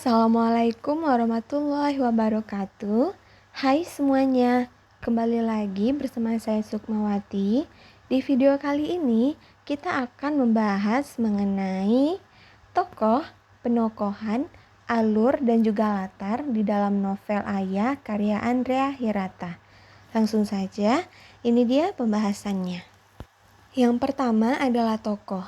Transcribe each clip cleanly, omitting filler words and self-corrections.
Assalamualaikum warahmatullahi wabarakatuh. Hai semuanya, kembali lagi bersama saya Sukmawati. Di video kali ini kita akan membahas mengenai tokoh, penokohan, alur dan juga latar di dalam novel Ayah karya Andrea Hirata. Langsung saja, ini dia pembahasannya. Yang pertama adalah tokoh.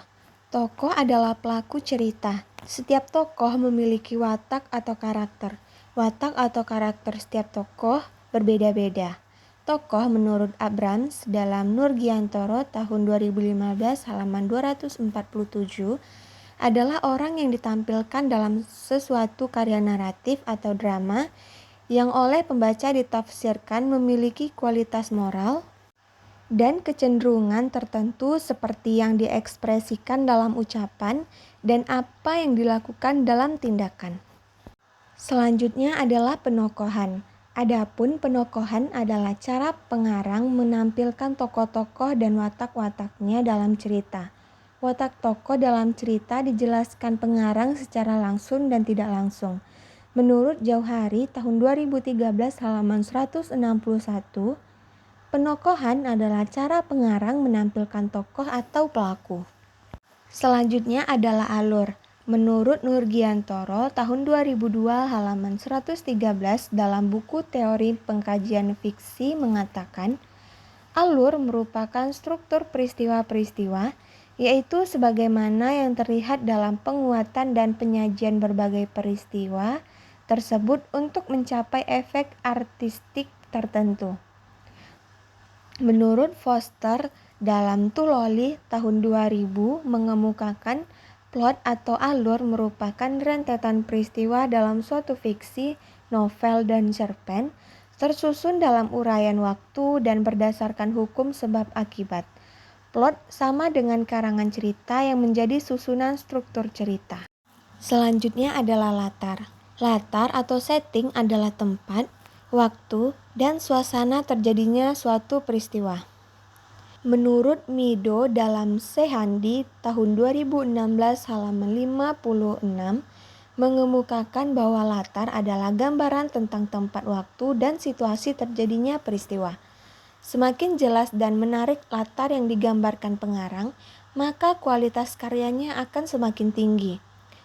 Tokoh adalah pelaku cerita. Setiap tokoh memiliki watak atau karakter. Watak atau karakter setiap tokoh berbeda-beda. Tokoh menurut Abrams dalam Nurgiantoro tahun 2015 halaman 247 adalah orang yang ditampilkan dalam sesuatu karya naratif atau drama yang oleh pembaca ditafsirkan memiliki kualitas moral dan kecenderungan tertentu seperti yang diekspresikan dalam ucapan dan apa yang dilakukan dalam tindakan. Selanjutnya adalah penokohan. Adapun penokohan adalah cara pengarang menampilkan tokoh-tokoh dan watak-wataknya dalam cerita. Watak tokoh dalam cerita dijelaskan pengarang secara langsung dan tidak langsung. Menurut Jauhari tahun 2013 halaman 161, penokohan adalah cara pengarang menampilkan tokoh atau pelaku. Selanjutnya adalah alur. Menurut Nurgiantoro tahun 2002 halaman 113 dalam buku Teori Pengkajian Fiksi mengatakan, alur merupakan struktur peristiwa-peristiwa, yaitu sebagaimana yang terlihat dalam penguatan dan penyajian berbagai peristiwa tersebut untuk mencapai efek artistik tertentu. Menurut Foster dalam Tuloli tahun 2000 mengemukakan plot atau alur merupakan rentetan peristiwa dalam suatu fiksi, novel, dan cerpen tersusun dalam uraian waktu dan berdasarkan hukum sebab akibat. Plot sama dengan karangan cerita yang menjadi susunan struktur cerita. Selanjutnya adalah latar. Latar atau setting adalah tempat, waktu, dan suasana terjadinya suatu peristiwa. Menurut Mido dalam Sehandi tahun 2016 halaman 56 mengemukakan bahwa latar adalah gambaran tentang tempat, waktu, dan situasi terjadinya peristiwa. Semakin jelas dan menarik latar yang digambarkan pengarang, maka kualitas karyanya akan semakin tinggi.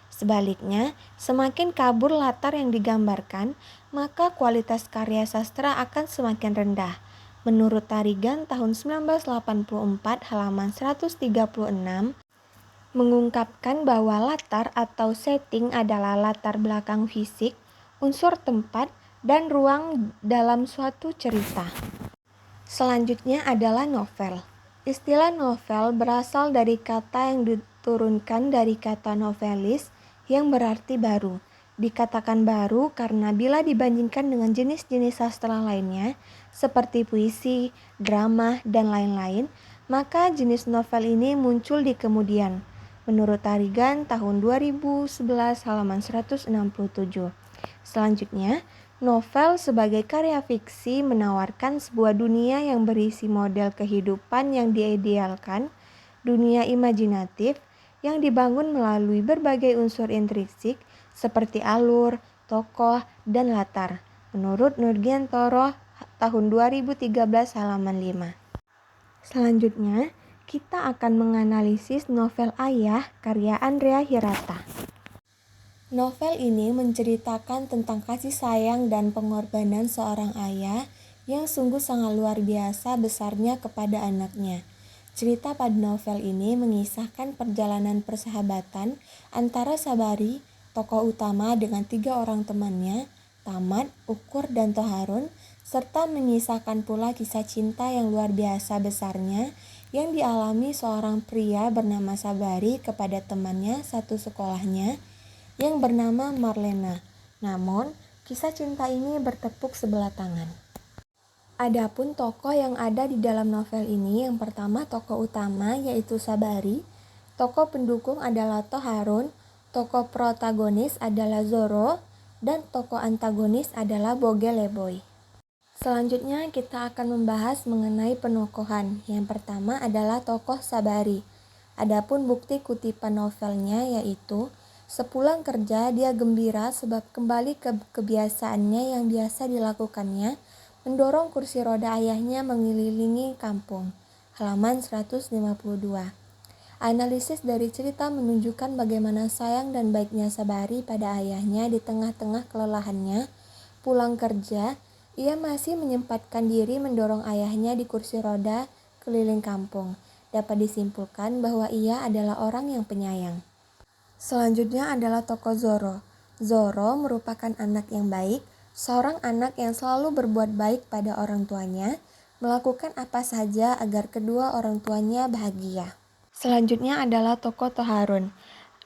Sebaliknya, semakin kabur latar yang digambarkan, maka kualitas karya sastra akan semakin rendah. Menurut Tarigan tahun 1984 halaman 136 mengungkapkan bahwa latar atau setting adalah latar belakang fisik, unsur tempat, dan ruang dalam suatu cerita. Selanjutnya adalah novel. Istilah novel berasal dari kata yang diturunkan dari kata novelis yang berarti baru. Dikatakan baru karena bila dibandingkan dengan jenis-jenis sastra lainnya seperti puisi, drama, dan lain-lain, maka jenis novel ini muncul di kemudian. Menurut Tarigan tahun 2011 halaman 167. Selanjutnya, novel sebagai karya fiksi menawarkan sebuah dunia yang berisi model kehidupan yang diidealkan, dunia imajinatif yang dibangun melalui berbagai unsur intrinsik seperti alur, tokoh, dan latar. Menurut Nurgiantoro tahun 2013 halaman 5. Selanjutnya, kita akan menganalisis novel Ayah karya Andrea Hirata. Novel ini menceritakan tentang kasih sayang dan pengorbanan seorang ayah yang sungguh sangat luar biasa besarnya kepada anaknya. Cerita pada novel ini mengisahkan perjalanan persahabatan antara Sabari, tokoh utama, dengan 3 orang temannya, Tamat, Ukur, dan Toharun, serta mengisahkan pula kisah cinta yang luar biasa besarnya yang dialami seorang pria bernama Sabari kepada temannya satu sekolahnya yang bernama Marlena. Namun, kisah cinta ini bertepuk sebelah tangan. Adapun tokoh yang ada di dalam novel ini, yang pertama tokoh utama yaitu Sabari, tokoh pendukung adalah Toharun, tokoh protagonis adalah Zoro, dan tokoh antagonis adalah Bogeleboy. Selanjutnya kita akan membahas mengenai penokohan. Yang pertama adalah tokoh Sabari. Adapun bukti kutipan novelnya yaitu Sepulang kerja, dia gembira sebab kembali ke kebiasaannya yang biasa dilakukannya, mendorong kursi roda ayahnya mengelilingi kampung. Halaman 152. Analisis dari cerita menunjukkan bagaimana sayang dan baiknya Sabari pada ayahnya di tengah-tengah kelelahannya. Pulang kerja, ia masih menyempatkan diri mendorong ayahnya di kursi roda keliling kampung. Dapat disimpulkan bahwa ia adalah orang yang penyayang. Selanjutnya adalah tokoh Zoro. Zoro merupakan anak yang baik, seorang anak yang selalu berbuat baik pada orang tuanya, melakukan apa saja agar kedua orang tuanya bahagia. Selanjutnya adalah tokoh Toharun.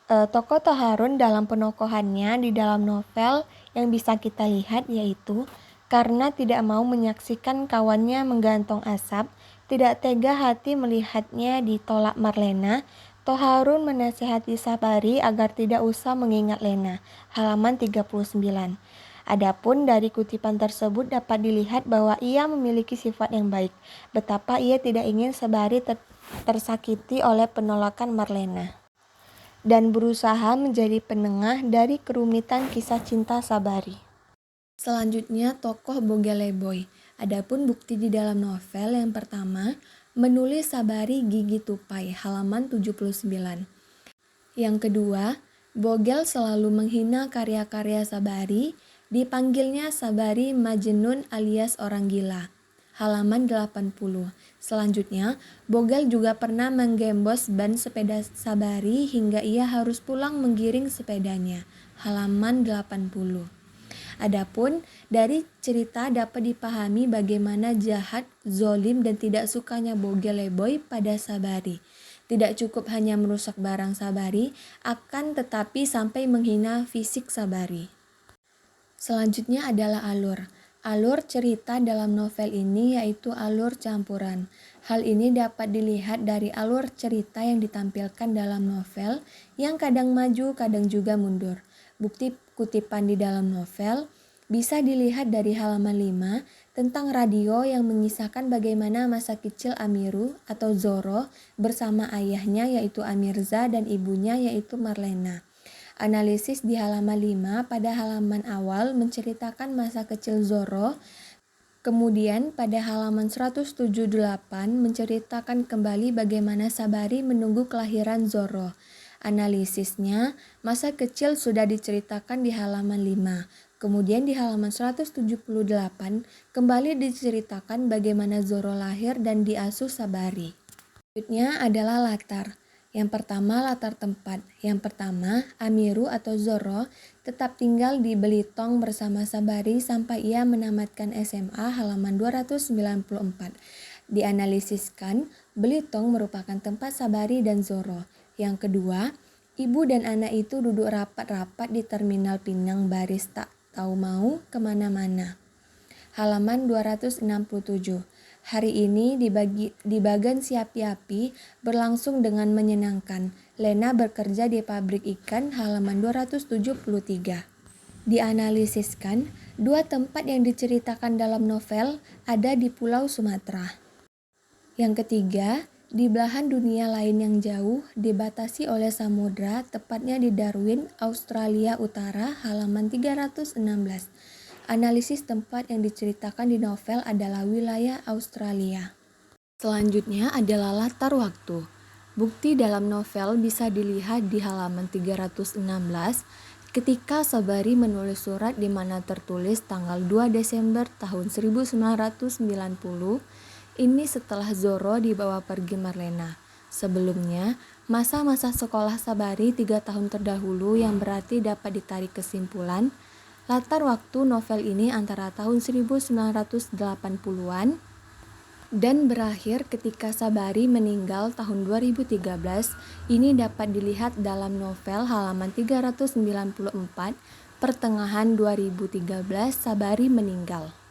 Tokoh Toharun dalam penokohannya di dalam novel yang bisa kita lihat yaitu karena tidak mau menyaksikan kawannya menggantung asap, tidak tega hati melihatnya ditolak Marlena, Toharun menasihati Sabari agar tidak usah mengingat Lena. Halaman 39. Adapun dari kutipan tersebut dapat dilihat bahwa ia memiliki sifat yang baik. Betapa ia tidak ingin Sabari tersakiti oleh penolakan Marlena dan berusaha menjadi penengah dari kerumitan kisah cinta Sabari. Selanjutnya tokoh Bogeleboy. Adapun bukti di dalam novel yang pertama, menulis Sabari Gigi Tupai, halaman 79. Yang kedua, Bogel selalu menghina karya-karya Sabari, dipanggilnya Sabari Majnun alias orang gila. Halaman 80. Selanjutnya, Bogel juga pernah menggembos ban sepeda Sabari hingga ia harus pulang menggiring sepedanya. Halaman 80. Adapun dari cerita dapat dipahami bagaimana jahat, zolim dan tidak sukanya Bogeleboy pada Sabari. Tidak cukup hanya merusak barang Sabari, akan tetapi sampai menghina fisik Sabari. Selanjutnya adalah alur. Alur cerita dalam novel ini yaitu alur campuran. Hal ini dapat dilihat dari alur cerita yang ditampilkan dalam novel yang kadang maju, kadang juga mundur. Bukti kutipan di dalam novel bisa dilihat dari halaman 5 tentang radio yang mengisahkan bagaimana masa kecil Amiru atau Zoro bersama ayahnya yaitu Amirza dan ibunya yaitu Marlena. Analisis di halaman 5 pada halaman awal menceritakan masa kecil Zoro. Kemudian pada halaman 178 menceritakan kembali bagaimana Sabari menunggu kelahiran Zoro. Analisisnya, masa kecil sudah diceritakan di halaman 5. Kemudian di halaman 178 kembali diceritakan bagaimana Zoro lahir dan diasuh Sabari. Selanjutnya adalah latar. Yang pertama latar tempat. Yang pertama, Amiru atau Zoro tetap tinggal di Belitong bersama Sabari sampai ia menamatkan SMA halaman 294. Dianalisiskan, Belitong merupakan tempat Sabari dan Zoro. Yang kedua, ibu dan anak itu duduk rapat-rapat di terminal Pinang baris tak tahu mau kemana-mana. Halaman 267. Hari ini di bagan Siapi-api berlangsung dengan menyenangkan. Lena bekerja di pabrik ikan, halaman 273. Dianalisiskan, dua tempat yang diceritakan dalam novel ada di Pulau Sumatera. Yang ketiga, di belahan dunia lain yang jauh, dibatasi oleh samudra, tepatnya di Darwin, Australia Utara, halaman 316. Analisis tempat yang diceritakan di novel adalah wilayah Australia. Selanjutnya adalah latar waktu. Bukti dalam novel bisa dilihat di halaman 316 ketika Sabari menulis surat di mana tertulis tanggal 2 Desember tahun 1990. Ini setelah Zoro dibawa pergi Marlena. Sebelumnya, masa-masa sekolah Sabari 3 tahun terdahulu yang berarti dapat ditarik kesimpulan, latar waktu novel ini antara tahun 1980-an dan berakhir ketika Sabari meninggal tahun 2013. Ini dapat dilihat dalam novel halaman 394, pertengahan 2013 Sabari meninggal.